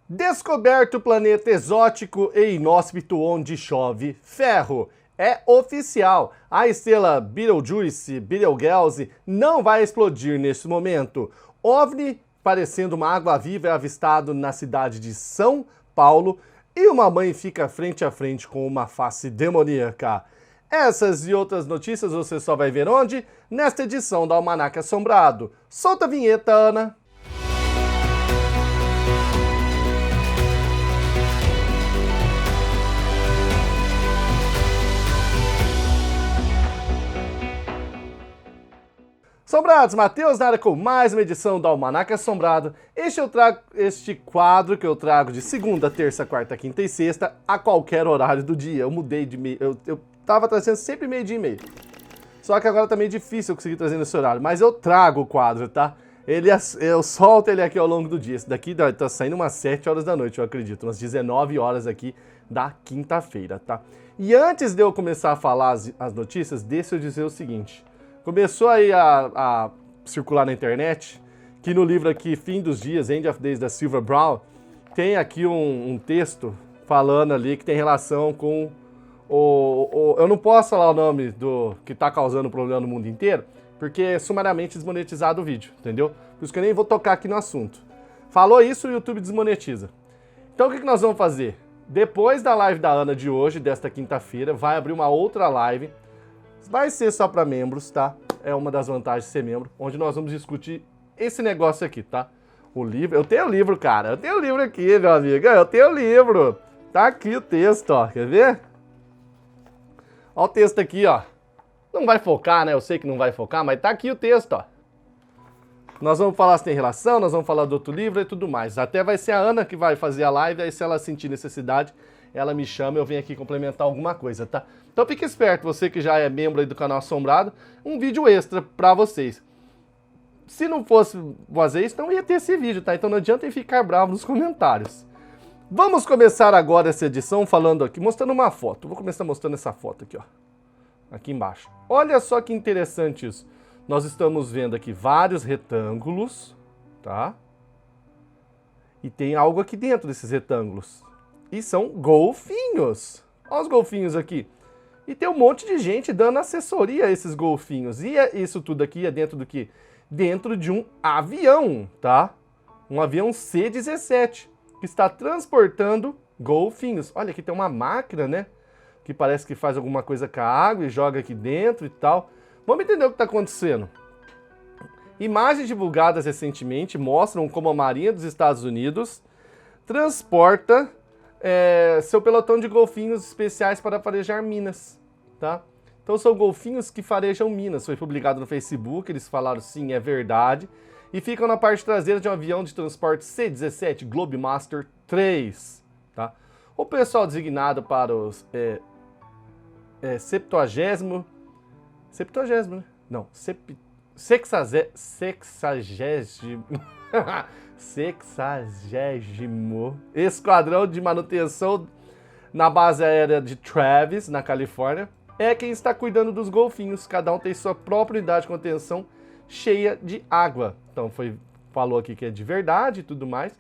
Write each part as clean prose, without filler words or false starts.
Descoberto o planeta exótico e inóspito onde chove ferro. É oficial, a estrela Betelgeuse não vai explodir neste momento. OVNI, parecendo uma água-viva, é avistado na cidade de São Paulo e uma mãe fica frente a frente com uma face demoníaca. Essas e outras notícias você só vai ver onde? Nesta edição do Almanaque Assombrado. Solta a vinheta, Ana! Assombrados, Matheus na área com mais uma edição do Almanaque Assombrado. Este quadro que eu trago de segunda, terça, quarta, quinta e sexta a qualquer horário do dia. Eu mudei de meio, eu tava trazendo sempre meio-dia e meio. Só que agora tá meio difícil eu conseguir trazer nesse horário, mas eu trago o quadro, tá? Eu solto ele aqui ao longo do dia. Esse daqui tá saindo umas 7 horas da noite, eu acredito, umas 19 horas aqui da quinta-feira, tá? E antes de eu começar a falar as notícias, deixa eu dizer o seguinte. Começou aí a circular na internet que no livro aqui, Fim dos Dias, End of Days, da Sylvia Browne, tem aqui um texto falando ali que tem relação com eu não posso falar o nome do que está causando problema no mundo inteiro, porque é sumariamente desmonetizado o vídeo, entendeu? Por isso que eu nem vou tocar aqui no assunto. Falou isso, o YouTube desmonetiza. Então o que nós vamos fazer? Depois da live da Ana de hoje, desta quinta-feira, vai abrir uma outra live. Vai ser só para membros, tá? É uma das vantagens de ser membro, onde nós vamos discutir esse negócio aqui, tá? O livro, eu tenho o livro, cara. Eu tenho o livro aqui, meu amigo. Eu tenho o livro. Tá aqui o texto, ó. Quer ver? Ó o texto aqui, ó. Não vai focar, né? Eu sei que não vai focar, mas tá aqui o texto, ó. Nós vamos falar se tem relação, nós vamos falar do outro livro e tudo mais. Até vai ser a Ana que vai fazer a live, aí se ela sentir necessidade, ela me chama e eu venho aqui complementar alguma coisa, tá? Então fique esperto, você que já é membro aí do canal Assombrado, um vídeo extra pra vocês. Se não fosse fazer isso, não ia ter esse vídeo, tá? Então não adianta ficar bravo nos comentários. Vamos começar agora essa edição falando aqui, mostrando uma foto. Vou começar mostrando essa foto aqui, ó. Aqui embaixo. Olha só que interessante isso. Nós estamos vendo aqui vários retângulos, tá? E tem algo aqui dentro desses retângulos. E são golfinhos. Olha os golfinhos aqui. E tem um monte de gente dando assessoria a esses golfinhos. E isso tudo aqui é dentro do quê? Dentro de um avião, tá? Um avião C-17, que está transportando golfinhos. Olha, aqui tem uma máquina, né? Que parece que faz alguma coisa com a água e joga aqui dentro e tal. Vamos entender o que está acontecendo. Imagens divulgadas recentemente mostram como a Marinha dos Estados Unidos transporta seu pelotão de golfinhos especiais para farejar minas, tá? Então são golfinhos que farejam minas. Foi publicado no Facebook, eles falaram sim, é verdade. E ficam na parte traseira de um avião de transporte C-17 Globemaster III, tá? O pessoal designado para os 60º, né? Não, 60º Esquadrão de Manutenção na base aérea de Travis, na Califórnia, é quem está cuidando dos golfinhos. Cada um tem sua própria unidade de contenção cheia de água. Então falou aqui que é de verdade e tudo mais.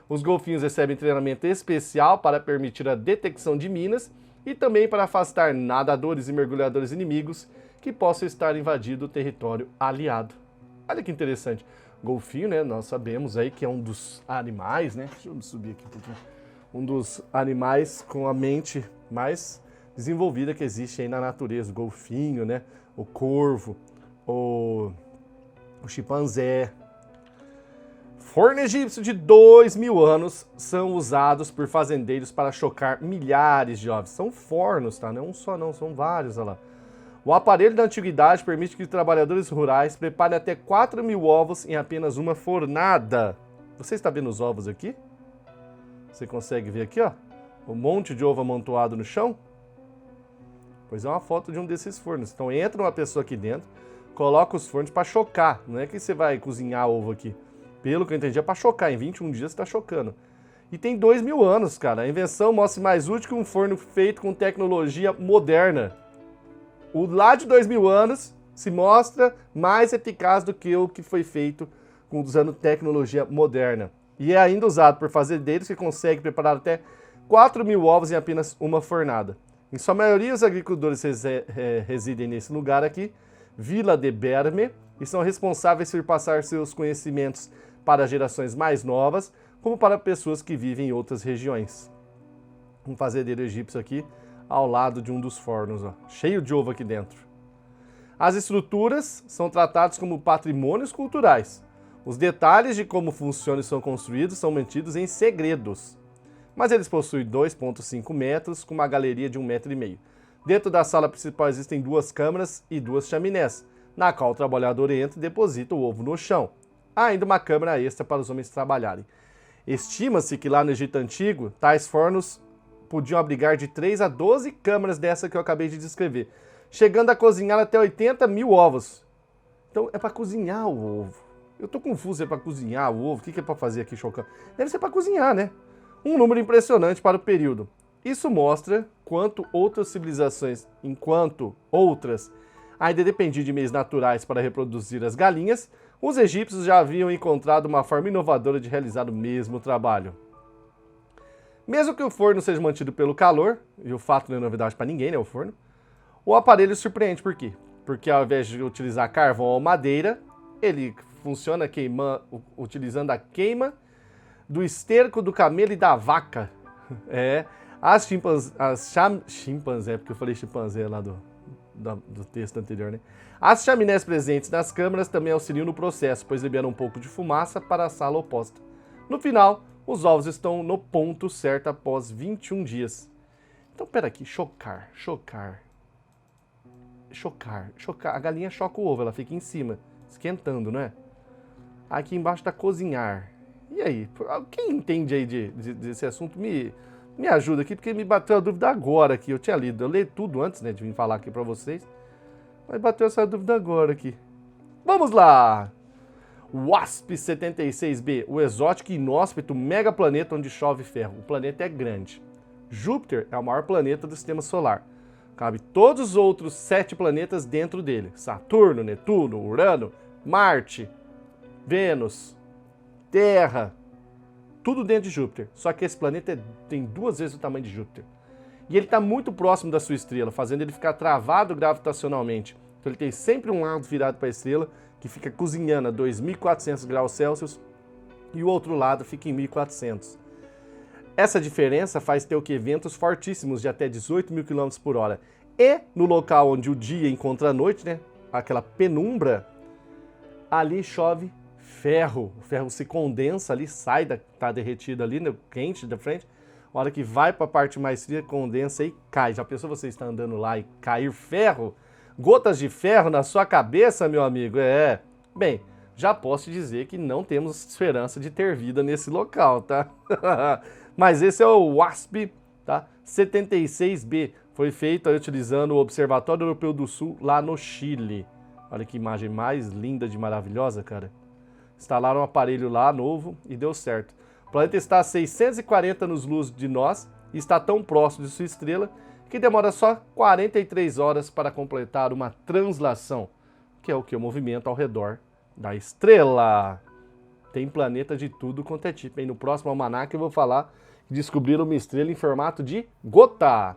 Os golfinhos recebem treinamento especial para permitir a detecção de minas e também para afastar nadadores e mergulhadores inimigos que possam estar invadindo o território aliado. Olha que interessante. Golfinho, né, nós sabemos aí que é um dos animais, né, deixa eu subir aqui um pouquinho, um dos animais com a mente mais desenvolvida que existe aí na natureza. O golfinho, né, o corvo, o chimpanzé. Forno egípcio de 2.000 anos são usados por fazendeiros para chocar milhares de ovos. São fornos, tá? Não é um só não, são vários, olha lá. O aparelho da antiguidade permite que trabalhadores rurais preparem até 4.000 ovos em apenas uma fornada. Você está vendo os ovos aqui? Você consegue ver aqui, ó? Um monte de ovo amontoado no chão? Pois é uma foto de um desses fornos. Então entra uma pessoa aqui dentro, coloca os fornos para chocar. Não é que você vai cozinhar ovo aqui. Pelo que eu entendi, é para chocar. Em 21 dias você está chocando. E tem 2.000 anos, cara. A invenção mostra mais útil que um forno feito com tecnologia moderna. O lá de 2.000 anos se mostra mais eficaz do que o que foi feito usando tecnologia moderna. E é ainda usado por fazendeiros que conseguem preparar até 4.000 ovos em apenas uma fornada. Em sua maioria, os agricultores residem nesse lugar aqui, Vila de Berme, e são responsáveis por passar seus conhecimentos para gerações mais novas, como para pessoas que vivem em outras regiões. Um fazendeiro egípcio aqui, ao lado de um dos fornos, ó, cheio de ovo aqui dentro. As estruturas são tratadas como patrimônios culturais. Os detalhes de como funcionam e são construídos são mantidos em segredos. Mas eles possuem 2,5 metros, com uma galeria de 1,5 metro. Dentro da sala principal existem 2 câmaras e 2 chaminés, na qual o trabalhador entra e deposita o ovo no chão. Há ainda uma câmara extra para os homens trabalharem. Estima-se que lá no Egito Antigo, tais fornos podiam abrigar de 3 a 12 câmaras dessa que eu acabei de descrever, chegando a cozinhar até 80.000 ovos. Então é para cozinhar o ovo. Eu tô confuso, é para cozinhar o ovo? O que é para fazer aqui, chocando? Deve ser para cozinhar, né? Um número impressionante para o período. Isso mostra quanto outras civilizações, enquanto outras ainda dependiam de meios naturais para reproduzir as galinhas, os egípcios já haviam encontrado uma forma inovadora de realizar o mesmo trabalho. Mesmo que o forno seja mantido pelo calor, e o fato não é novidade para ninguém, né, o forno, o aparelho surpreende. Por quê? Porque ao invés de utilizar carvão ou madeira, ele funciona utilizando a queima do esterco do camelo e da vaca. As chimpanzé, porque eu falei chimpanzé lá do texto anterior, né? As chaminés presentes nas câmaras também auxiliam no processo, pois liberam um pouco de fumaça para a sala oposta. No final, os ovos estão no ponto certo após 21 dias. Então, pera aqui, chocar. A galinha choca o ovo, ela fica em cima, esquentando, não é? Aqui embaixo tá cozinhar. E aí, quem entende aí desse assunto, me ajuda aqui, porque me bateu a dúvida agora aqui. Eu tinha lido, eu li tudo antes, né, de vir falar aqui pra vocês. Mas bateu essa dúvida agora aqui. Vamos lá! WASP-76b, o exótico e inóspito megaplaneta onde chove ferro. O planeta é grande. Júpiter é o maior planeta do sistema solar. Cabe todos os outros 7 planetas dentro dele. Saturno, Netuno, Urano, Marte, Vênus, Terra, tudo dentro de Júpiter. Só que esse planeta tem 2 vezes o tamanho de Júpiter. E ele está muito próximo da sua estrela, fazendo ele ficar travado gravitacionalmente. Então ele tem sempre um lado virado para a estrela, que fica cozinhando a 2.400 graus Celsius, e o outro lado fica em 1.400. Essa diferença faz ter ventos fortíssimos de até 18.000 km por hora. E no local onde o dia encontra a noite, né, aquela penumbra, ali chove ferro. O ferro se condensa ali, tá derretido ali, né, quente da frente. A hora que vai para a parte mais fria, condensa e cai. Já pensou você estar andando lá e cair ferro? Gotas de ferro na sua cabeça, meu amigo? Bem, já posso te dizer que não temos esperança de ter vida nesse local, tá? Mas esse é o WASP, tá? 76b. Foi feito aí utilizando o Observatório Europeu do Sul, lá no Chile. Olha que imagem mais linda de maravilhosa, cara. Instalaram um aparelho lá, novo, e deu certo. O planeta está a 640 anos-luz de nós e está tão próximo de sua estrela que demora só 43 horas para completar uma translação, que é o que? O movimento ao redor da estrela. Tem planeta de tudo quanto é tipo, hein? No próximo almanaque eu vou falar que descobriram uma estrela em formato de gota.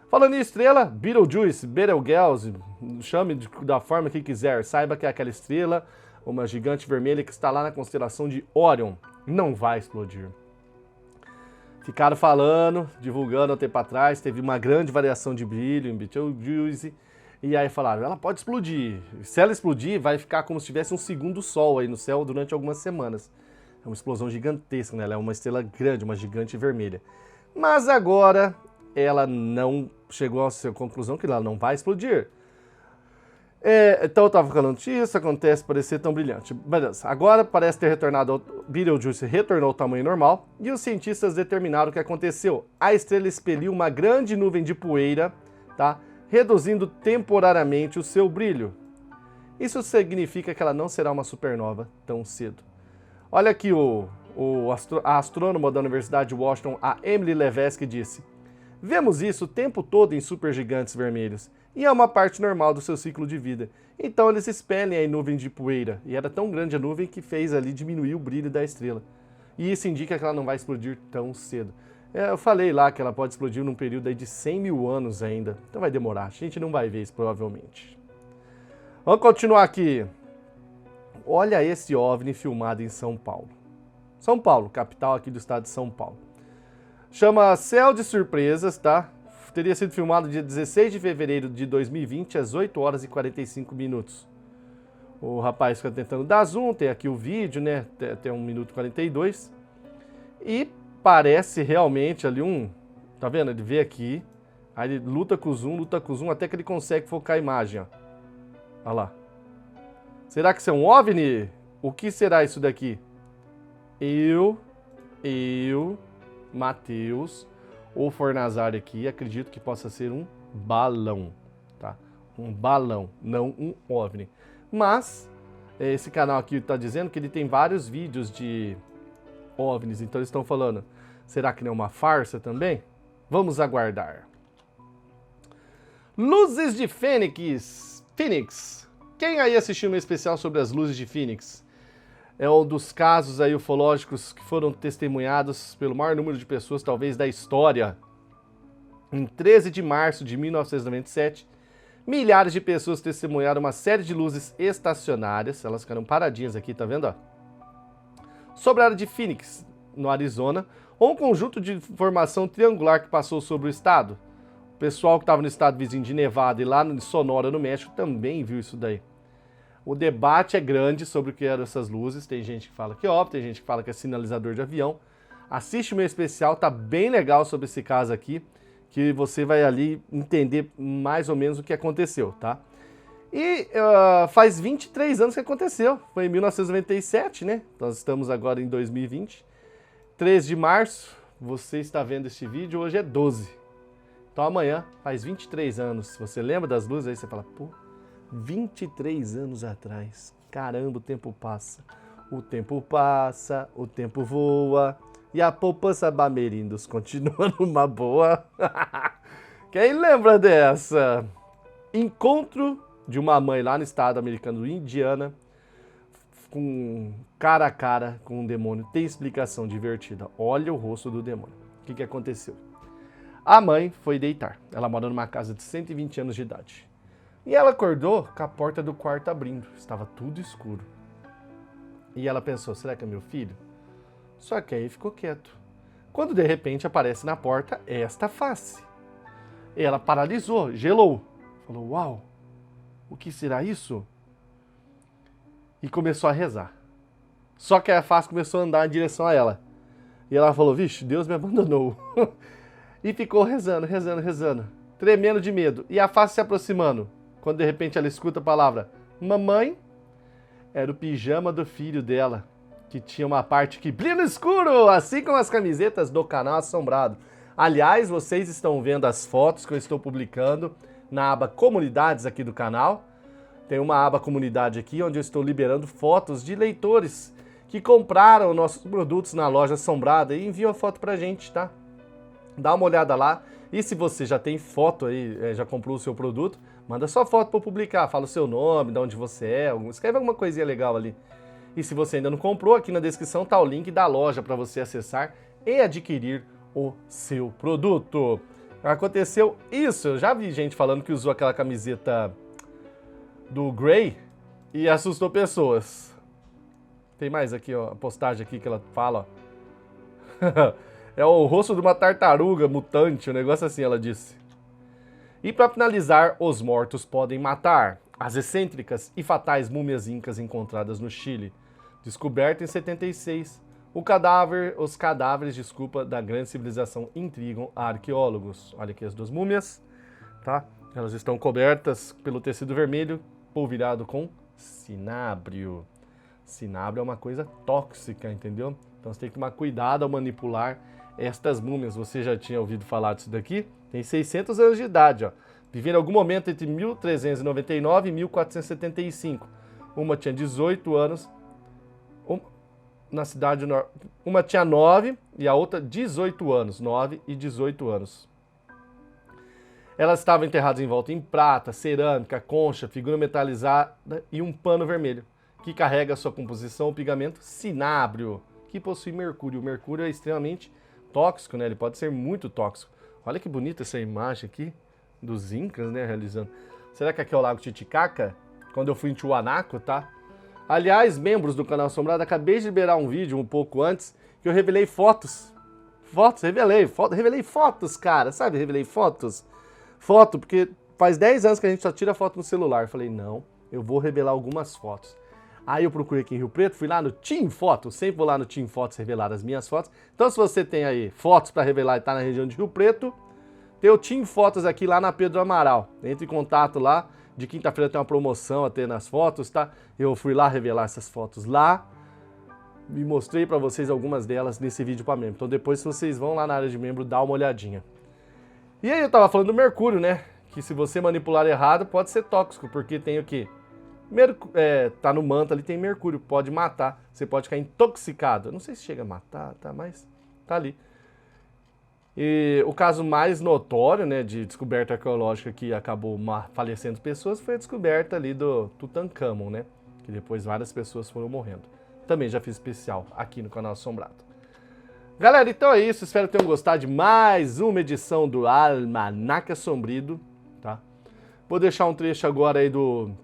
Falando em estrela, Betelgeuse, chame da forma que quiser, saiba que é aquela estrela, uma gigante vermelha que está lá na constelação de Órion. Não vai explodir. Ficaram falando, divulgando há tempo atrás, teve uma grande variação de brilho em Betelgeuse, e aí falaram, ela pode explodir. Se ela explodir, vai ficar como se tivesse um segundo sol aí no céu durante algumas semanas. É uma explosão gigantesca, né? Ela é uma estrela grande, uma gigante vermelha. Mas agora, ela não chegou à sua conclusão que ela não vai explodir. Então eu estava falando disso, acontece parecer tão brilhante. Beleza, agora parece ter retornado, Betelgeuse retornou ao tamanho normal e os cientistas determinaram o que aconteceu. A estrela expeliu uma grande nuvem de poeira, tá? Reduzindo temporariamente o seu brilho. Isso significa que ela não será uma supernova tão cedo. Olha aqui a astrônoma da Universidade de Washington, a Emily Levesque, disse: vemos isso o tempo todo em supergigantes vermelhos, e é uma parte normal do seu ciclo de vida. Então eles expelem a nuvem de poeira, e era tão grande a nuvem que fez ali diminuir o brilho da estrela. E isso indica que ela não vai explodir tão cedo. Eu falei lá que ela pode explodir num período aí de 100 mil anos ainda. Então vai demorar. A gente não vai ver isso provavelmente. Vamos continuar aqui. Olha esse OVNI filmado em São Paulo. São Paulo, capital aqui do estado de São Paulo. Chama Céu de Surpresas, tá? Teria sido filmado dia 16 de fevereiro de 2020, às 8 horas e 45 minutos. O rapaz fica tentando dar zoom, tem aqui o vídeo, né? Até 1 minuto e 42. E parece realmente ali Tá vendo? Ele vê aqui, aí ele luta com o zoom, até que ele consegue focar a imagem, ó. Olha lá. Será que isso é um OVNI? O que será isso daqui? Eu, Matheus, ou Fornazari aqui, acredito que possa ser um balão, tá? Um balão, não um OVNI. Mas, esse canal aqui está dizendo que ele tem vários vídeos de OVNIs, então eles estão falando, será que não é uma farsa também? Vamos aguardar. Luzes de Fênix. Quem aí assistiu meu especial sobre as luzes de Fênix? É um dos casos aí ufológicos que foram testemunhados pelo maior número de pessoas, talvez, da história. Em 13 de março de 1997, milhares de pessoas testemunharam uma série de luzes estacionárias, elas ficaram paradinhas aqui, tá vendo? Ó? Sobre a área de Phoenix, no Arizona, ou um conjunto de formação triangular que passou sobre o estado. O pessoal que estava no estado vizinho de Nevada e lá no Sonora, no México, também viu isso daí. O debate é grande sobre o que eram essas luzes. Tem gente que fala que é óbvio, tem gente que fala que é sinalizador de avião. Assiste o meu especial, tá bem legal sobre esse caso aqui, que você vai ali entender mais ou menos o que aconteceu, tá? E faz 23 anos que aconteceu, foi em 1997, né? Nós estamos agora em 2020. 13 de março, você está vendo este vídeo, hoje é 12. Então amanhã faz 23 anos. Você lembra das luzes? Aí você fala, pô, 23 anos atrás. Caramba, o tempo passa. O tempo passa, o tempo voa. E a poupança Bamerindos continua numa boa. Quem lembra dessa? Encontro de uma mãe lá no estado americano do Indiana, com cara a cara com um demônio. Tem explicação divertida. Olha o rosto do demônio. O que aconteceu? A mãe foi deitar. Ela mora numa casa de 120 anos de idade. E ela acordou com a porta do quarto abrindo. Estava tudo escuro. E ela pensou, será que é meu filho? Só que aí ficou quieto. Quando de repente aparece na porta esta face. Ela paralisou, gelou. Falou, uau, o que será isso? E começou a rezar. Só que a face começou a andar em direção a ela. E ela falou, vixe, Deus me abandonou. E ficou rezando, tremendo de medo. E a face se aproximando. Quando de repente ela escuta a palavra mamãe, era o pijama do filho dela, que tinha uma parte que brilha no escuro, assim como as camisetas do canal Assombrado. Aliás, vocês estão vendo as fotos que eu estou publicando na aba Comunidades aqui do canal. Tem uma aba Comunidade aqui, onde eu estou liberando fotos de leitores que compraram nossos produtos na loja Assombrada e enviam a foto pra gente, tá? Dá uma olhada lá. E se você já tem foto aí, já comprou o seu produto, manda sua foto para eu publicar. Fala o seu nome, de onde você é, escreve alguma coisinha legal ali. E se você ainda não comprou, aqui na descrição tá o link da loja para você acessar e adquirir o seu produto. Aconteceu isso, eu já vi gente falando que usou aquela camiseta do Grey e assustou pessoas. Tem mais aqui, ó, a postagem aqui que ela fala, ó. É o rosto de uma tartaruga mutante, um negócio assim, ela disse. E para finalizar, os mortos podem matar. As excêntricas e fatais múmias incas encontradas no Chile. Descoberta em 76. Os cadáveres, da grande civilização intrigam arqueólogos. Olha aqui as duas múmias, tá? Elas estão cobertas pelo tecido vermelho, polvilhado com cinábrio. Cinábrio é uma coisa tóxica, entendeu? Então você tem que tomar cuidado ao manipular estas múmias. Você já tinha ouvido falar disso daqui? Tem 600 anos de idade, ó. Viveram em algum momento entre 1399 e 1475. Uma tinha 18 anos, na cidade uma tinha 9 e a outra 18 anos, 9 e 18 anos. Elas estavam enterradas em volta em prata, cerâmica, concha, figura metalizada e um pano vermelho, que carrega a sua composição o pigmento cinábrio, que possui mercúrio. O mercúrio é extremamente tóxico, né? Ele pode ser muito tóxico. Olha que bonita essa imagem aqui dos incas, né, realizando. Será que aqui é o Lago Titicaca? Quando eu fui em Tiwanaku, tá? Aliás, membros do canal Assombrado, acabei de liberar um vídeo um pouco antes que eu revelei fotos. Revelei fotos, cara, sabe? Revelei fotos. Foto, porque faz 10 anos que a gente só tira foto no celular. Eu falei, não, eu vou revelar algumas fotos. Aí eu procurei aqui em Rio Preto, fui lá no Team Fotos, sempre vou lá no Team Fotos revelar as minhas fotos. Então se você tem aí fotos para revelar e tá na região de Rio Preto, tem o Team Fotos aqui lá na Pedro Amaral. Entre em contato lá, de quinta-feira tem uma promoção até nas fotos, tá? Eu fui lá revelar essas fotos lá. E mostrei pra vocês algumas delas nesse vídeo pra membro. Então depois, se vocês vão lá na área de membro, dá uma olhadinha. E aí eu tava falando do mercúrio, né? Que se você manipular errado, pode ser tóxico, porque tem o quê? Tá no manto ali, tem mercúrio, pode matar. Você pode ficar intoxicado. Eu não sei se chega a matar, tá? Mas tá ali. E o caso mais notório, né, de descoberta arqueológica que acabou falecendo pessoas foi a descoberta ali do Tutankhamon, né? Que depois várias pessoas foram morrendo. Também já fiz especial aqui no canal Assombrado. Galera, então é isso. Espero que tenham gostado de mais uma edição do Almanaque Assombrido, tá? Vou deixar um trecho agora aí do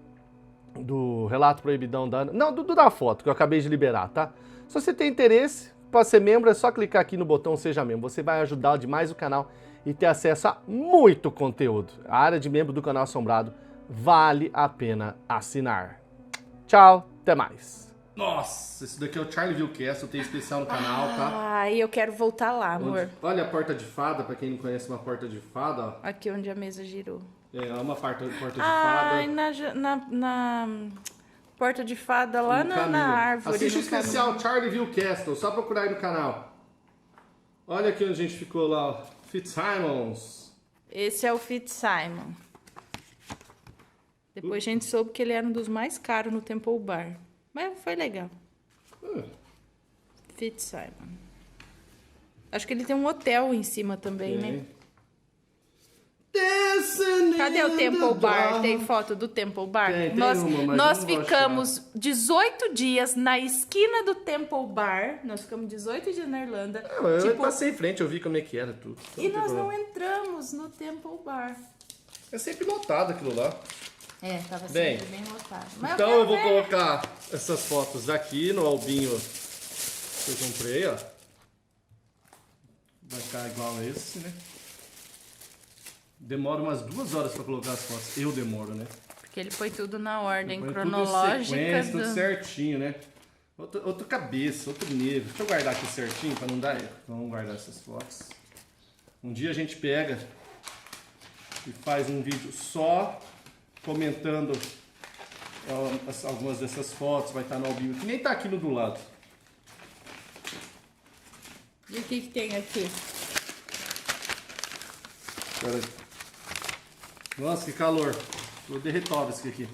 relato proibidão da Ana. Não, da foto que eu acabei de liberar, tá? Se você tem interesse para ser membro, é só clicar aqui no botão Seja Membro. Você vai ajudar demais o canal e ter acesso a muito conteúdo. A área de membro do canal Assombrado vale a pena assinar. Tchau, até mais. Nossa, esse daqui é o Charlie Vilcast, tem especial no canal, tá? Ai, eu quero voltar lá, amor. Olha a porta de fada, pra quem não conhece uma porta de fada, ó. Aqui onde a mesa girou. É uma porta de fada. Ai, na porta de fada lá na árvore. Assiste o especial Charlie Vilcast, só procurar aí no canal. Olha aqui onde a gente ficou lá, ó. Fitzsimons. Esse é o Fitzsimon. Depois a gente soube que ele era um dos mais caros no Temple Bar. Mas foi legal. Fitzsimon. Acho que ele tem um hotel em cima também, né? Cadê o Temple Bar? Tem foto do Temple Bar? Nós ficamos 18 dias na esquina do Temple Bar. Nós ficamos 18 dias na Irlanda. Eu passei em frente, eu vi como é que era tudo. E nós não entramos no Temple Bar. É sempre lotado aquilo lá. É, tava sempre bem lotado. Mas então eu vou colocar essas fotos aqui no albinho que eu comprei, ó. Vai ficar igual a esse, né? Demora umas 2 horas pra colocar as fotos. Eu demoro, né? Porque ele põe tudo na ordem cronológica. Tudo em sequência, tudo certinho, né? Outra cabeça, outro nível. Deixa eu guardar aqui certinho pra não dar erro. Vamos guardar essas fotos. Um dia a gente pega e faz um vídeo só comentando algumas dessas fotos. Vai estar no albinho, que nem tá aqui no do lado. E o que tem aqui? Peraí. Nossa, que calor. Vou derretar isso aqui.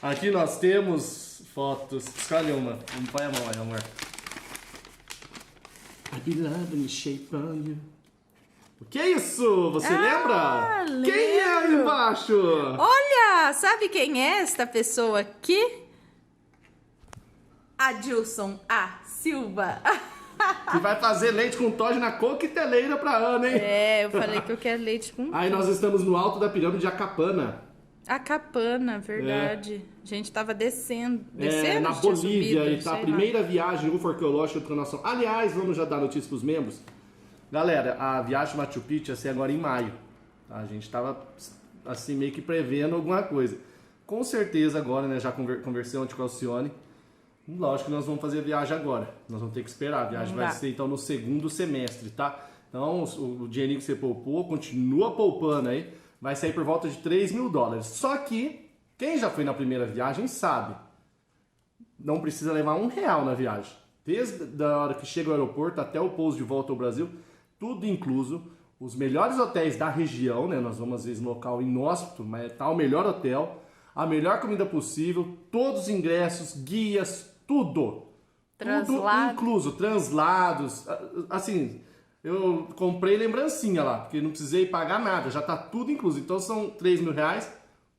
Aqui nós temos fotos. Escolhe uma. Põe a mão aí, amor. I be loving the shape on you. O que é isso? Você lembra? Lembro. Quem é aí embaixo? Olha, sabe quem é esta pessoa aqui? Adilson A. Silva. Que vai fazer leite com Todd na coqueteleira pra Ana, hein? É, eu falei que eu quero leite com... Aí nós estamos no alto da pirâmide de Acapana. Acapana, verdade. A gente tava descendo. Na tinha Bolívia, subido, e tá a primeira viagem UFO arqueológica da nação. Aliás, vamos já dar notícia pros membros. Galera, a viagem Machu Picchu ia ser agora em maio. Tá? A gente tava assim meio que prevendo alguma coisa. Com certeza agora, né, já conversei ontem com a Alcione. Lógico que nós vamos fazer a viagem agora. Nós vamos ter que esperar. A viagem vai ser então no segundo semestre, tá? Então o dinheirinho que você poupou, continua poupando aí. Vai sair por volta de $3.000. Só que quem já foi na primeira viagem sabe. Não precisa levar R$1 na viagem. Desde a hora que chega ao aeroporto até o pouso de volta ao Brasil, tudo incluso. Os melhores hotéis da região, né? Nós vamos às vezes no local inóspito, mas tá o melhor hotel. A melhor comida possível, todos os ingressos, guias, tudo. Tudo incluso, translados. Assim, eu comprei lembrancinha lá, porque não precisei pagar nada, já tá tudo incluso. Então são R$3.000,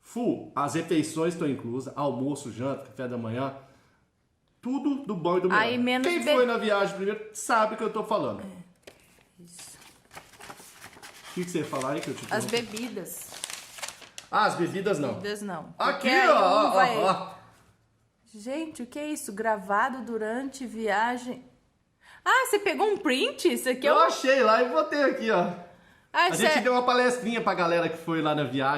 full. As refeições estão inclusas, almoço, janta, café da manhã. Tudo do bom e do melhor. Aí, menos Quem foi na viagem primeiro sabe o que eu tô falando. Isso. O que você ia falar aí que eu te As interrompi? bebidas. Ah, as bebidas não. Bebidas não. Aqui, Porque aí ó, um vai- ó. Gente, o que é isso? Gravado durante viagem. Ah, você pegou um print? Isso aqui é Eu um... achei lá e botei aqui, ó. Ah, A gente deu uma palestrinha pra galera que foi lá na viagem.